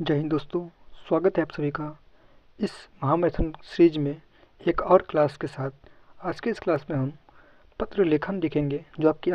जय हिंद दोस्तों। स्वागत है आप सभी का इस महामैराथन सीरीज में एक और क्लास के साथ। आज के इस क्लास में हम पत्र लेखन देखेंगे, जो आपकी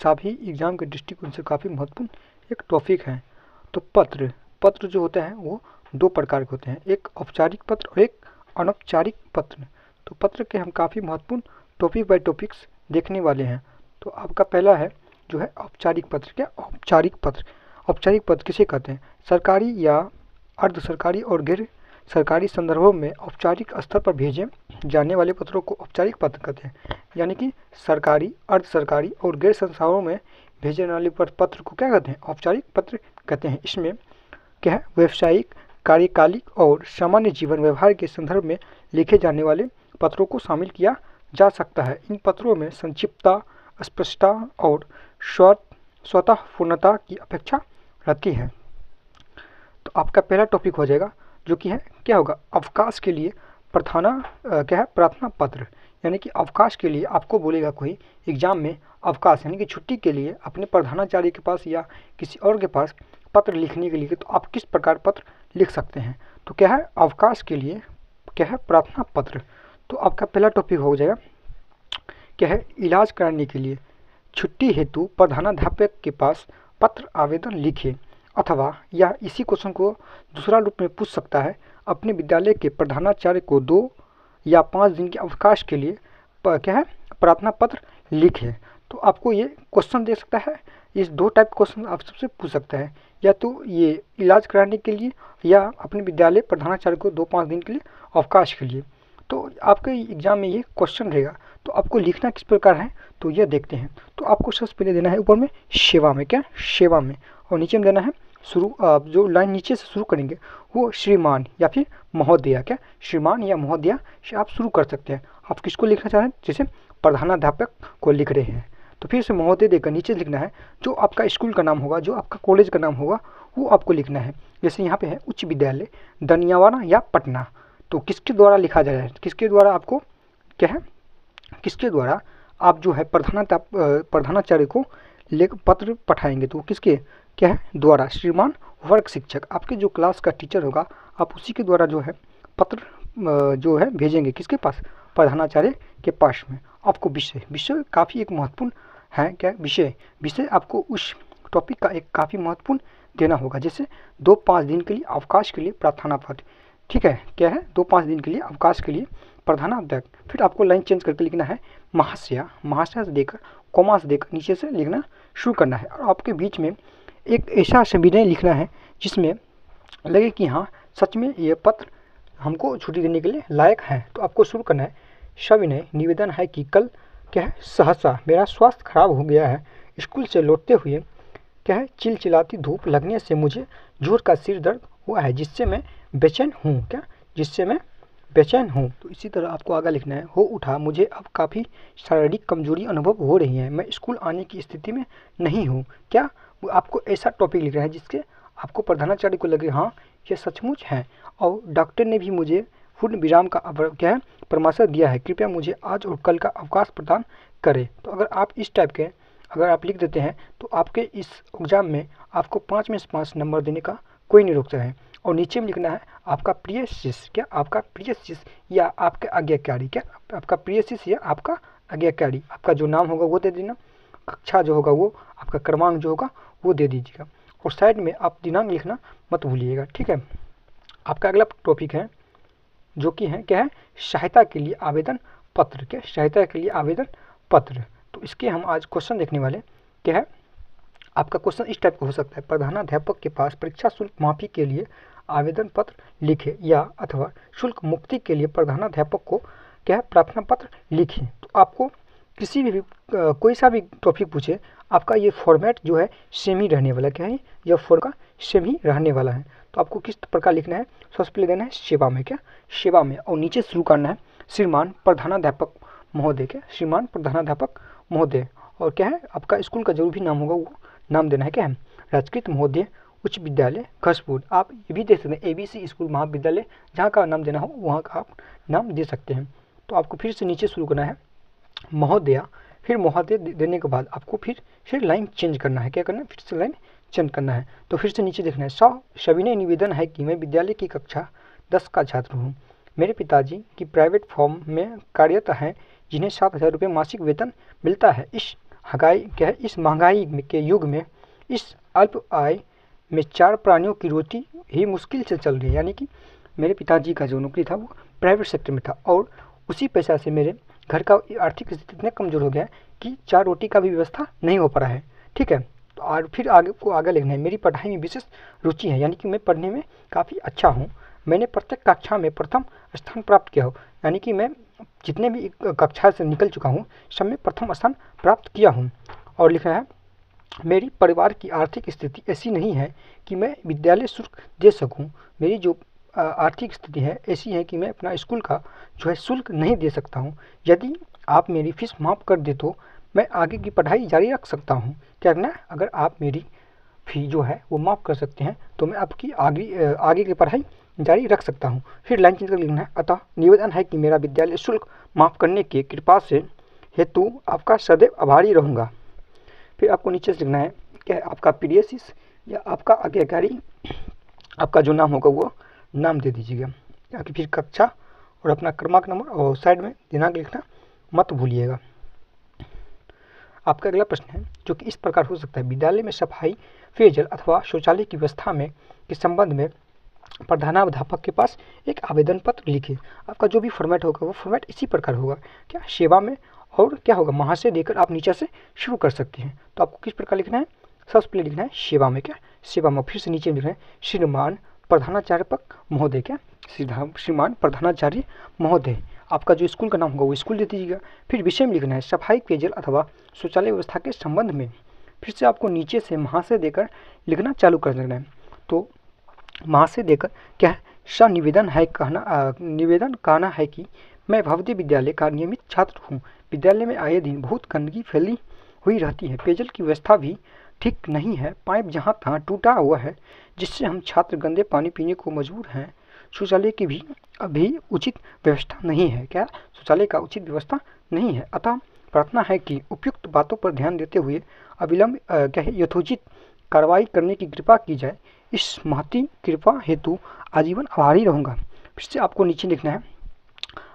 सभी एग्जाम के दृष्टिकोण से काफ़ी महत्वपूर्ण एक टॉपिक है। तो पत्र जो होते हैं वो दो प्रकार के होते हैं, एक औपचारिक पत्र और एक अनौपचारिक पत्र। तो पत्र के हम काफ़ी महत्वपूर्ण टॉपिक बाय टॉपिक्स देखने वाले हैं। तो आपका पहला है जो है औपचारिक पत्र। क्या औपचारिक पत्र? औपचारिक पत्र किसे कहते हैं? सरकारी या अर्ध सरकारी और गैर सरकारी संदर्भों में औपचारिक स्तर पर भेजे जाने वाले पत्रों को औपचारिक पत्र कहते हैं। यानी कि सरकारी, अर्ध सरकारी और गैर संस्थाओं में भेजे जाने वाले पत्र को क्या कहते हैं? औपचारिक पत्र कहते हैं। इसमें क्या है? व्यवसायिक, कार्यकालिक और सामान्य जीवन व्यवहार के संदर्भ में लिखे जाने वाले पत्रों को शामिल किया जा सकता है। इन पत्रों में संक्षिप्तता, स्पष्टता और स्वतः पूर्णता की अपेक्षा रहती है। तो आपका पहला टॉपिक हो जाएगा जो कि है क्या होगा? अवकाश के लिए प्रार्थना पत्र। यानी कि अवकाश के लिए आपको बोलेगा कोई एग्जाम में अवकाश यानी कि छुट्टी के लिए अपने प्रधानाचार्य के पास या किसी और के पास पत्र लिखने के लिए, तो आप किस प्रकार पत्र लिख सकते हैं? तो क्या है? अवकाश के लिए क्या है? प्रार्थना पत्र। तो आपका पहला टॉपिक हो जाएगा क्या है? इलाज कराने के लिए छुट्टी हेतु प्रधानाध्यापक के पास पत्र आवेदन लिखे। अथवा या इसी क्वेश्चन को दूसरा रूप में पूछ सकता है, अपने विद्यालय के प्रधानाचार्य को 2 या 5 दिन के अवकाश के लिए क्या है? प्रार्थना पत्र लिखे। तो आपको ये क्वेश्चन दे सकता है। इस दो टाइप क्वेश्चन आप सबसे पूछ सकता है, या तो ये इलाज कराने के लिए या अपने विद्यालय प्रधानाचार्य को 2-5 दिन के लिए अवकाश के लिए। तो आपके एग्जाम में ये क्वेश्चन रहेगा। तो आपको लिखना किस प्रकार है तो यह देखते हैं। तो आपको सबसे पहले देना है ऊपर में सेवा में, क्या सेवा में, और नीचे में देना है शुरू, जो लाइन नीचे से शुरू करेंगे वो श्रीमान या फिर महोदया, क्या श्रीमान या महोदया से आप शुरू कर सकते हैं। आप किसको लिखना चाह रहे हैं? जैसे प्रधानाध्यापक को लिख रहे हैं तो फिर से महोदय देकर नीचे लिखना है। जो आपका स्कूल का नाम होगा, जो आपका कॉलेज का नाम होगा वो आपको लिखना है। जैसे यहाँ पे है उच्च विद्यालय दनियावाना या पटना, तो किसके द्वारा लिखा जा रहा है? किसके द्वारा आपको क्या है? किसके द्वारा आप जो है प्रधानाचार्य को पत्र पठाएंगे? तो किसके क्या है? द्वारा श्रीमान वर्ग शिक्षक, आपके जो क्लास का टीचर होगा आप उसी के द्वारा जो है पत्र जो है भेजेंगे किसके पास? प्रधानाचार्य के पास में। आपको विषय काफ़ी एक महत्वपूर्ण है। क्या विषय आपको उस टॉपिक का एक काफ़ी महत्वपूर्ण देना होगा। जैसे 2-5 दिन के लिए अवकाश के लिए प्रार्थना पत्र, ठीक है? क्या है? 2-5 दिन के लिए अवकाश के लिए प्रधानाध्यापक। फिर आपको लाइन चेंज करके लिखना है महाशया से देकर कॉमा से देकर नीचे से लिखना शुरू करना है। और आपके बीच में एक ऐसा सविनय लिखना है जिसमें लगे कि हाँ सच में ये पत्र हमको छुट्टी देने के लिए लायक है। तो आपको शुरू करना है, सविनय निवेदन है कि कल क्या है? सहसा मेरा स्वास्थ्य खराब हो गया है। स्कूल से लौटते हुए क्या है? चिलचिलाती धूप लगने से मुझे जोर का सिर दर्द हुआ है, जिससे मैं बेचैन हूँ। क्या? जिससे मैं बेचैन हूँ। तो इसी तरह आपको आगे लिखना है, हो उठा मुझे अब काफ़ी शारीरिक कमजोरी अनुभव हो रही है, मैं स्कूल आने की स्थिति में नहीं हूँ। क्या? आपको ऐसा टॉपिक लिखना है जिसके आपको प्रधानाचार्य को लगे हाँ ये सचमुच है, और डॉक्टर ने भी मुझे पूर्ण विराम का क्या है? परामर्श दिया है, कृपया मुझे आज और कल का अवकाश प्रदान करें। तो अगर आप इस टाइप के अगर आप लिख देते हैं तो आपके इस एग्जाम में आपको 5 में से 5 नंबर देने का कोई नहीं रोकता है। और नीचे में लिखना है आपका प्रिय शिष्य, क्या? आपका प्रिय शिष्य या आपके आज्ञाकारी, क्या? आपका प्रिय शिष्य या आपका आज्ञाकारी। आपका जो नाम होगा वो दे देना, कक्षा जो होगा वो, आपका क्रमांक जो होगा वो दे दीजिएगा, और साइड में आप दिनांक लिखना मत भूलिएगा, ठीक है? आपका अगला टॉपिक है जो कि है क्या है? सहायता के लिए आवेदन पत्र। क्या? सहायता के लिए आवेदन पत्र। तो इसके हम आज क्वेश्चन देखने वाले क्या है? आपका क्वेश्चन इस टाइप का हो सकता है, प्रधानाध्यापक के पास परीक्षा शुल्क माफी के लिए आवेदन पत्र लिखे, या अथवा शुल्क मुक्ति के लिए प्रधानाध्यापक को क्या है? प्रार्थना पत्र लिखे। तो आपको किसी भी कोई सा भी टॉपिक पूछे, आपका ये फॉर्मेट जो है सेम ही रहने वाला। क्या है? यह फॉर्म का सेम ही रहने वाला है। तो आपको किस प्रकार लिखना है? सबसे पहले देना है सेवा में, क्या? सेवा में, और नीचे शुरू करना है श्रीमान प्रधानाध्यापक महोदय, क्या? श्रीमान प्रधानाध्यापक महोदय, और क्या है? आपका स्कूल का जो भी नाम होगा वो नाम देना है। क्या है? राजकृत महोदय उच्च विद्यालय घसपुर। आप ये भी दे सकते हैं ABC स्कूल महाविद्यालय, जहाँ का नाम देना हो वहाँ का आप नाम दे सकते हैं। तो आपको फिर से नीचे शुरू करना है महोदया, फिर महोदय देने के बाद आपको फिर लाइन चेंज करना है। क्या करना है? फिर से लाइन चयन करना है। तो फिर से नीचे देखना है, सविनय निवेदन है कि मैं विद्यालय की कक्षा 10 का छात्र हूँ। मेरे पिताजी की प्राइवेट फर्म में कार्यरत हैं जिन्हें 7,000 रुपये मासिक वेतन मिलता है। इस महंगाई के युग में इस अल्प आय में 4 प्राणियों की रोटी ही मुश्किल से चल रही है। यानी कि मेरे पिताजी का जो नौकरी था वो प्राइवेट सेक्टर में था और उसी पैसा से मेरे घर का आर्थिक स्थिति इतना कमज़ोर हो गया है कि 4 रोटी का भी व्यवस्था नहीं हो पा रहा है। ठीक है, तो और फिर आगे लिखना है, मेरी पढ़ाई में विशेष रुचि है, यानी कि मैं पढ़ने में काफ़ी अच्छा हूँ। मैंने प्रत्येक कक्षा में प्रथम स्थान प्राप्त किया हो, यानी कि मैं जितने भी कक्षा से निकल चुका हूँ सब में प्रथम स्थान प्राप्त किया हूँ। और लिखा है, मेरी परिवार की आर्थिक स्थिति ऐसी नहीं है कि मैं विद्यालय शुल्क दे सकूं। मेरी जो आर्थिक स्थिति है ऐसी है कि मैं अपना स्कूल का जो है शुल्क नहीं दे सकता हूं। यदि आप मेरी फीस माफ़ कर दे तो मैं आगे की पढ़ाई जारी रख सकता हूं। क्या करना है, अगर आप मेरी फ़ी जो है वो माफ़ कर सकते हैं तो मैं आपकी आगे की पढ़ाई जारी रख सकता हूँ। फिर लाइन चेंज कर लिखना है, अतः निवेदन है कि मेरा विद्यालय शुल्क माफ़ करने की कृपा से हेतु आपका सदैव आभारी रहूँगा। फिर आपको नीचे से लिखना है क्या है, आपका पीडियासिस या आपका आज्ञाकारी, आपका जो नाम होगा वो नाम दे दीजिएगा, ताकि फिर कक्षा और अपना क्रमांक नंबर और साइड में दिनांक लिखना मत भूलिएगा। आपका अगला प्रश्न है जो कि इस प्रकार हो सकता है, विद्यालय में सफाई, पेयजल अथवा शौचालय की व्यवस्था में के संबंध में प्रधानाध्यापक के पास एक आवेदन पत्र लिखे। आपका जो भी फॉर्मेट होगा वो फॉर्मेट इसी प्रकार होगा, क्या सेवा में, और क्या होगा महाशय देकर आप नीचे से शुरू कर सकते हैं। तो आपको किस प्रकार लिखना है, सबसे पहले लिखना है सेवा में, क्या सेवा में, फिर से नीचे लिखना है श्रीमान प्रधानाचार्यपक महोदय, क्या श्रीमान प्रधानाचार्य महोदय। आपका जो स्कूल का नाम होगा वो स्कूल दे दीजिएगा। फिर विषय में लिखना है सफाई, पेयजल अथवा शौचालय व्यवस्था के संबंध में। फिर से आपको नीचे से महाशय देकर लिखना चालू कर देना है। तो महाशय देकर क्या है, निवेदन कहना है कि मैं भवदी विद्यालय का नियमित छात्र हूँ। विद्यालय में आए दिन बहुत गंदगी फैली हुई रहती है। पेयजल की व्यवस्था भी ठीक नहीं है, पाइप जहाँ तहाँ टूटा हुआ है जिससे हम छात्र गंदे पानी पीने को मजबूर हैं। शौचालय की भी अभी उचित व्यवस्था नहीं है, क्या शौचालय का उचित व्यवस्था नहीं है। अतः प्रार्थना है कि उपयुक्त बातों पर ध्यान देते हुए अविलंब क्या है यथोचित कार्रवाई करने की कृपा की जाए। इस महती कृपा हेतु आजीवन आभारी रहूँगा। फिर से आपको नीचे लिखना है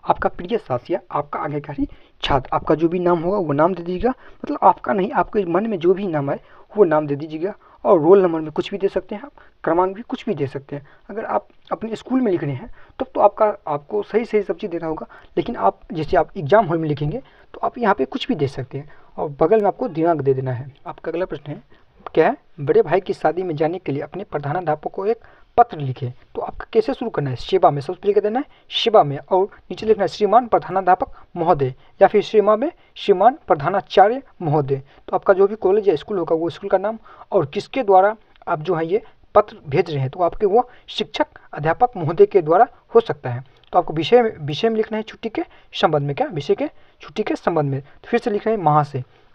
आपका प्रिय साथी, आपका आज्ञाकारी छात्र। आपका जो भी नाम होगा वो नाम दे दीजिएगा, मतलब आपका नहीं, आपके मन में जो भी नाम है वो नाम दे दीजिएगा। और रोल नंबर में कुछ भी दे सकते हैं आप, क्रमांक भी कुछ भी दे सकते हैं। अगर आप अपने स्कूल में लिख रहे हैं तब तो आपको सही सब चीज़ देना होगा, लेकिन आप जैसे आप एग्जाम हॉल में लिखेंगे तो आप यहाँ पे कुछ भी दे सकते हैं और बगल में आपको दिनांक दे देना है। आपका अगला प्रश्न है क्या है, बड़े भाई की शादी में जाने के लिए अपने प्रधानाध्यापक को एक पत्र लिखे। तो आपका कैसे शुरू करना है, सेवा में, सबसे पहले क्या देना है सेवा में, और नीचे लिखना है श्रीमान प्रधानाध्यापक महोदय या फिर सेवा में श्रीमान प्रधानाचार्य महोदय। तो आपका जो भी कॉलेज या स्कूल होगा वो स्कूल का नाम और किसके द्वारा आप जो है ये पत्र भेज रहे हैं, तो आपके वो शिक्षक अध्यापक महोदय के द्वारा हो सकता है। तो आपको विषय में लिखना है छुट्टी के संबंध में, क्या विषय के छुट्टी के संबंध में। तो फिर से लिख रहे हैं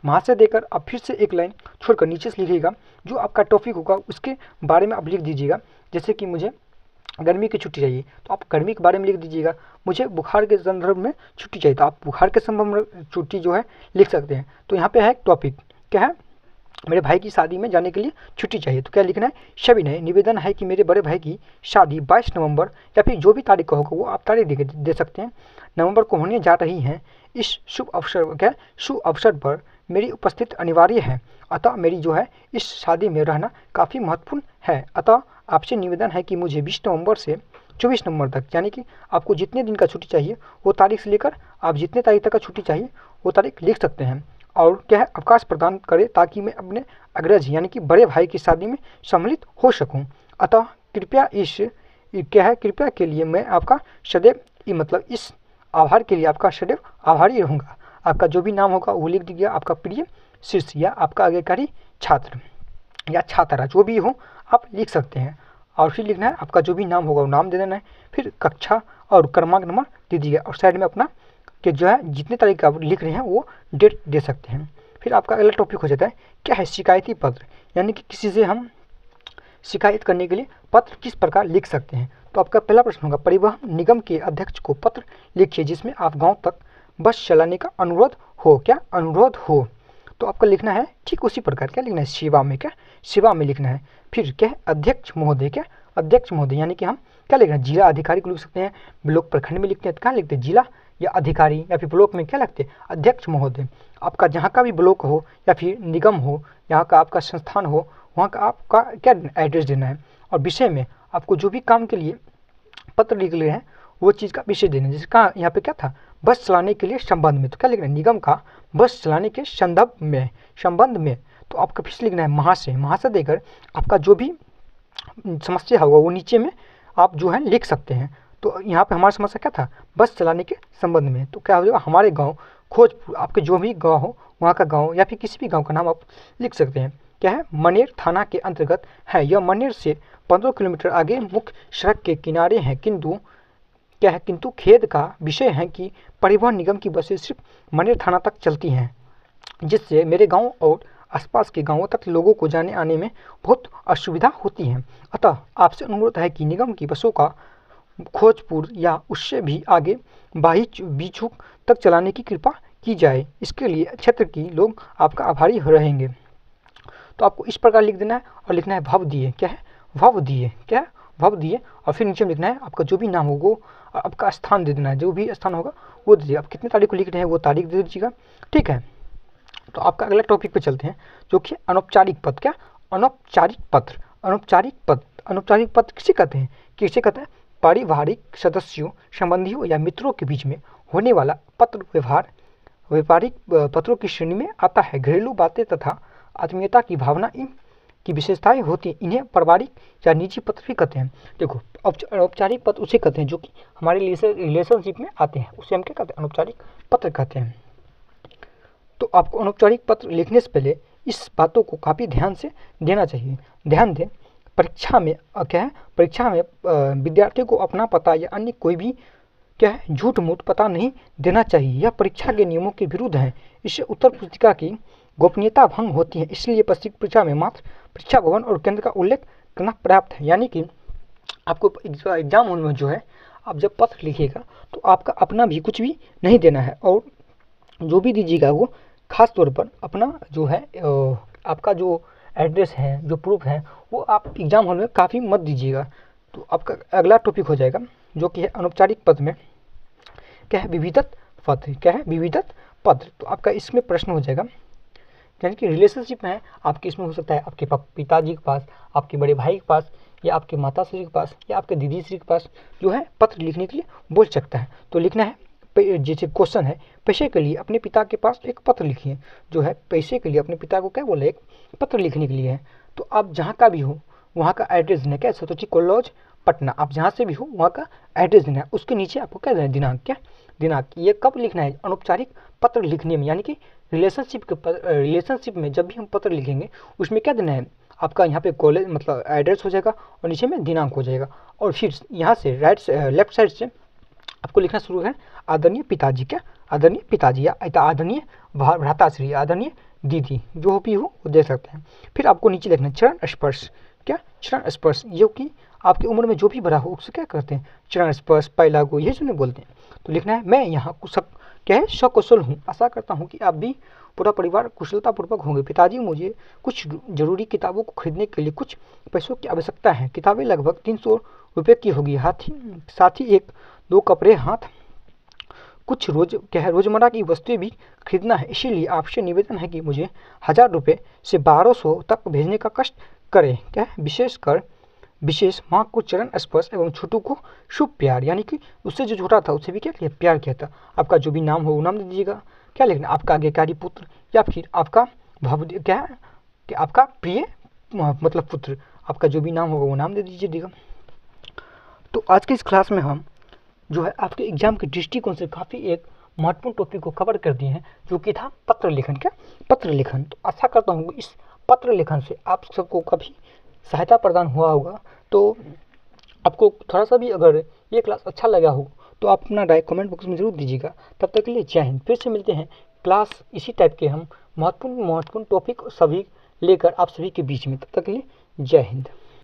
महाशय देकर आप फिर से एक लाइन छोड़कर नीचे से लिखिएगा जो आपका टॉपिक होगा उसके बारे में आप लिख दीजिएगा। जैसे कि मुझे गर्मी की छुट्टी चाहिए तो आप गर्मी के बारे में लिख दीजिएगा। मुझे बुखार के संदर्भ में छुट्टी चाहिए तो आप बुखार के संदर्भ में छुट्टी जो है लिख सकते हैं। तो यहाँ पे है टॉपिक क्या है, मेरे भाई की शादी में जाने के लिए छुट्टी चाहिए। तो क्या लिखना है, सविनय निवेदन है कि मेरे बड़े भाई की शादी 22 नवंबर या फिर जो भी तारीख का होगा वो आप तारीख दे सकते हैं, नवंबर को होने जा रही हैं। इस शुभ अवसर पर मेरी उपस्थिति अनिवार्य है, अतः मेरी जो है इस शादी में रहना काफ़ी महत्वपूर्ण है। अतः आपसे निवेदन है कि मुझे 20 नवंबर से 24 नवंबर तक, यानी कि आपको जितने दिन का छुट्टी चाहिए वो तारीख से लेकर आप जितने तारीख तक का छुट्टी चाहिए वो तारीख लिख सकते हैं। और क्या है, अवकाश प्रदान करें ताकि मैं अपने अग्रज यानी कि बड़े भाई की शादी में सम्मिलित हो सकूं। अतः कृपया के लिए मैं आपका सदैव इस आभार के लिए आपका सदैव आभारी रहूँगा। आपका जो भी नाम होगा वो लिख दीजिए, आपका प्रिय शिष्य या आपका आज्ञाकारी छात्र या छात्रा जो भी हो आप लिख सकते हैं। और फिर लिखना है आपका जो भी नाम होगा वो नाम दे देना है, फिर कक्षा और क्रमांक नंबर दे दीजिएगा और साइड में अपना कि जो है जितने तारीख का लिख रहे हैं वो डेट दे सकते हैं। फिर आपका अगला टॉपिक हो जाता है क्या है, शिकायती पत्र, यानी कि किसी से हम शिकायत करने के लिए पत्र किस प्रकार लिख सकते हैं। तो आपका पहला प्रश्न होगा, परिवहन निगम के अध्यक्ष को पत्र लिखिए जिसमें आप गाँव तक बस चलाने का अनुरोध हो, क्या अनुरोध हो। तो आपको लिखना है ठीक उसी प्रकार, क्या लिखना है सेवा में, क्या सेवा में लिखना है। फिर क्या है, अध्यक्ष महोदय, क्या अध्यक्ष महोदय यानी कि हम क्या लिख रहे हैं, जिला अधिकारी को लिख सकते हैं। ब्लॉक प्रखंड में लिखते हैं तो क्या लिखते हैं, जिला या अधिकारी, या फिर ब्लॉक में क्या लिखते हैं, अध्यक्ष महोदय। आपका जहाँ का भी ब्लॉक हो या फिर निगम हो, यहाँ का आपका संस्थान हो, वहाँ का आपका क्या एड्रेस देना है। और विषय में आपको जो भी काम के लिए पत्र लिख रहे हैं वो चीज़ का विषय देना है। जैसे कहाँ यहाँ पे क्या था, बस चलाने के लिए संबंध में, तो क्या लिखना है, निगम का बस चलाने के संबंध में। तो आपका फिर लिखना है महाशय, महाशय देकर आपका जो भी समस्या होगा वो नीचे में आप जो है लिख सकते हैं। तो यहाँ पे हमारा समस्या क्या था, बस चलाने के संबंध में। तो क्या हो जाएगा, हमारे गांव खोजपुर, आपके जो भी गांव हो वहाँ का गांव या फिर किसी भी गांव का नाम आप लिख सकते हैं। क्या है, मनेर थाना के अंतर्गत है। यह मनेर से 15 किलोमीटर आगे मुख्य सड़क के किनारे है। किंतु क्या है, किंतु खेद का विषय है कि परिवहन निगम की बसें सिर्फ मनेर थाना तक चलती हैं, जिससे मेरे गांव और आसपास के गांवों तक लोगों को जाने आने में बहुत असुविधा होती है। अतः आपसे अनुरोध है कि निगम की बसों का खोजपुर या उससे भी आगे बीछुक तक चलाने की कृपा की जाए। इसके लिए क्षेत्र की लोग आपका आभारी रहेंगे। तो आपको इस प्रकार लिख देना है और लिखना है भव दिए, क्या है, भव दिए, क्या है, भव दिए। और फिर नीचे में लिखना है आपका जो भी नाम होगा और आपका स्थान दे देना है, जो भी स्थान होगा वो दीजिए। आप कितने तारीख को लिख रहे हैं वो तारीख दे दीजिएगा, ठीक है। तो आपका अगला टॉपिक पे चलते हैं जो कि अनौपचारिक पत्र। क्या, अनौपचारिक पत्र, अनौपचारिक पत्र, अनौपचारिक पत्र किसे कहते हैं, पारिवारिक सदस्यों, संबंधियों या मित्रों के बीच में होने वाला पत्र व्यवहार व्यापारिक पत्रों की श्रेणी में आता है। घरेलू बातें तथा आत्मीयता की भावना इनकी विशेषताएं होती हैं। इन्हें पारिवारिक या निजी पत्र भी कहते हैं। देखो, अनौपचारिक पत्र उसे कहते हैं जो कि हमारे रिलेशनशिप में आते हैं, उसे हम क्या कहते हैं, अनौपचारिक पत्र कहते हैं। तो आपको अनौपचारिक पत्र लिखने से पहले इस बातों को काफ़ी ध्यान से देना चाहिए। ध्यान दें, परीक्षा में क्या है, परीक्षा में विद्यार्थियों को अपना पता या अन्य कोई भी क्या है झूठ मूठ पता नहीं देना चाहिए। यह परीक्षा के नियमों के विरुद्ध है। इससे उत्तर पुस्तिका की गोपनीयता भंग होती है। इसलिए परीक्षा में मात्र परीक्षा भवन और केंद्र का उल्लेख करना पर्याप्त है। यानी कि आपको एग्जाम हॉल में जो है आप जब पत्र लिखिएगा तो आपका अपना भी कुछ भी नहीं देना है, और जो भी दीजिएगा वो खास तौर पर अपना जो है आपका जो एड्रेस है, जो प्रूफ है, वो आप एग्जाम हॉल में काफ़ी मत दीजिएगा। तो आपका अगला टॉपिक हो जाएगा जो कि है अनौपचारिक पत्र में क्या है, विविधत पत्र, क्या है, विविधत पत्र। तो आपका इसमें प्रश्न हो जाएगा, यानी कि रिलेशनशिप में आपके इसमें हो सकता है आपके पिताजी के पास, आपके बड़े भाई के पास, या आपके माता श्री के पास, या आपके दीदी श्री के पास जो है पत्र लिखने के लिए बोल सकता है। तो लिखना है, जैसे क्वेश्चन है, पैसे के लिए अपने पिता के पास एक पत्र लिखिए। जो है पैसे के लिए अपने पिता को क्या बोले, एक पत्र लिखने के लिए है। तो आप जहाँ का भी हो वहाँ का एड्रेस देना, क्या, सतोची कॉलेज पटना, आप जहाँ से भी हो वहाँ का एड्रेस देना है। उसके नीचे आपको क्या देना है, दिनांक, क्या दिनांक। ये कब लिखना है, अनौपचारिक पत्र लिखने में, यानी कि रिलेशनशिप में जब भी हम पत्र लिखेंगे उसमें क्या देना है, आपका यहाँ पे कॉलेज मतलब एड्रेस हो जाएगा और नीचे में दिनांक हो जाएगा। और फिर यहाँ से लेफ्ट साइड से आपको लिखना शुरू है आदरणीय पिताजी, क्या आदरणीय पिताजी, या आदरणीय भ्राताश्री, आदरणीय दीदी, जो भी हो वो दे सकते हैं। फिर आपको नीचे लिखना चरण स्पर्श, क्या चरण स्पर्श, जो कि आपकी उम्र में जो भी बड़ा हो उससे क्या करते हैं, चरण स्पर्श, पहला गो, ये सुने बोलते हैं। तो लिखना है, मैं यहाँ सब क्या है सकुशल हूँ, आशा करता हूँ कि आप भी पूरा परिवार कुशलतापूर्वक होंगे। पिताजी, मुझे कुछ जरूरी किताबों को खरीदने के लिए कुछ पैसों की आवश्यकता है। किताबें लगभग 300 रुपये की होगी। साथ ही 1-2 कपड़े हाथ कुछ रोजमर्रा की वस्तुएं भी खरीदना है। इसीलिए आपसे निवेदन है कि मुझे 1000 रुपये से 1200 तक भेजने का कष्ट करें। क्या है, विशेष माँ को चरण स्पर्श एवं छोटू को शुभ प्यार, यानी कि उससे जो छोटा था उससे भी क्या किया, प्यार किया था। आपका जो भी नाम हो वो नाम दे दीजिएगा। क्या लिखना, आपका आज्ञाकारी पुत्र या फिर आपका क्या है कि आपका प्रिय मतलब पुत्र, आपका जो भी नाम होगा वो नाम दे दीजिएगा। तो आज की इस क्लास में हम जो है आपके एग्जाम के दृष्टिकोण से काफ़ी एक महत्वपूर्ण टॉपिक को कवर कर दिए हैं, जो कि था पत्र लेखन। क्या पत्र लेखन। तो आशा करता हूँ इस पत्र लेखन से आप सबको काफ़ी सहायता प्रदान हुआ होगा। तो आपको थोड़ा सा भी अगर ये क्लास अच्छा लगा हो तो आप अपना राय कमेंट बॉक्स में जरूर दीजिएगा। तब तक के लिए जय हिंद। फिर से मिलते हैं क्लास इसी टाइप के हम महत्वपूर्ण टॉपिक सभी लेकर आप सभी के बीच में। तब तक के लिए जय हिंद।